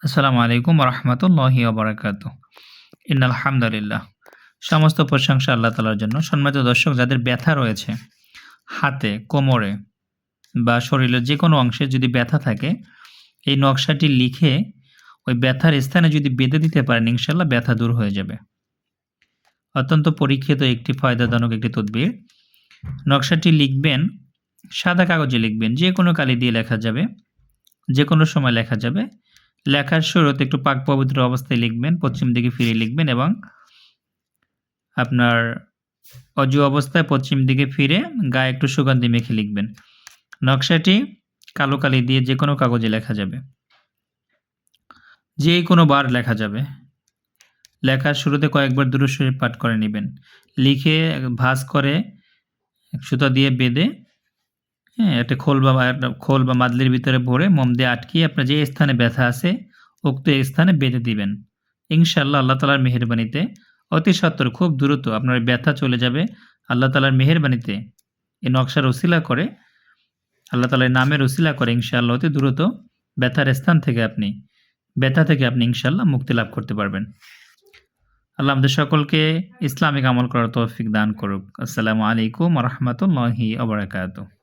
আসসালামু আলাইকুম ওয়া রাহমাতুল্লাহি ওয়া বারাকাতুহু। ইন্নাল হামদালিল্লাহ। সমস্ত প্রশংসা আল্লাহ তাআলার জন্য। সম্মানিত দর্শক, যাদের ব্যথা রয়েছে হাতে, কোমরে বা শরীরের যেকোনো অংশে যদি ব্যথা থাকে, এই নকশাটি লিখে ওই ব্যথার স্থানে যদি বেঁধে দিতে পারেন, ইনশাআল্লাহ ব্যথা দূর হয়ে যাবে। অত্যন্ত পরীক্ষিত একটি ফায়দাজনক একটি তদবির। নকশাটি লিখবেন, সাদা কাগজে লিখবেন, যেকোনো কালি দিয়ে লেখা যাবে, যেকোনো সময় লেখা যাবে। লেখার শুরুতে একটু পাক পবিত্র অবস্থায় লিখবেন, পশ্চিম দিকে ফিরে লিখবেন এবং আপনার অজু অবস্থায় পশ্চিম দিকে ফিরে গায়ে একটু সুগন্ধি মেখে লিখবেন। নকশাটি কালো কালি দিয়ে যেকোনো কাগজে লেখা যাবে। যেকোনো বার লেখা যাবে। লেখার শুরুতে কয়েকবার দুরূদ শরীফ পাঠ করে নিবেন। লিখে ভাঁজ করে সুতা দিয়ে বেঁধে, হ্যাঁ, একটা খোল বা মাদলির ভিতরে ভরে মোম দিয়ে আটকিয়ে আপনার যে স্থানে ব্যথা আছে উক্ত স্থানে বেঁধে দিবেন। ইনশাআল্লাহ আল্লাহ তাআলার মেহেরবানিতে অতি সত্বর খুব দ্রুত আপনার ওই ব্যথা চলে যাবে। আল্লাহ তাআলার মেহেরবানিতে এই নকশার উসিলা করে, আল্লাহ তাআলার নামের উসিলা করে ইনশাআল্লাহ অতি দ্রুত ব্যথা থেকে আপনি ইনশাআল্লাহ মুক্তি লাভ করতে পারবেন। আল্লাহ আমাদের সকলকে ইসলামিক আমল করার তৌফিক দান করুক। আসসালামু আলাইকুম ওয়া রাহমাতুল্লাহি ওয়া বারাকাতুহু।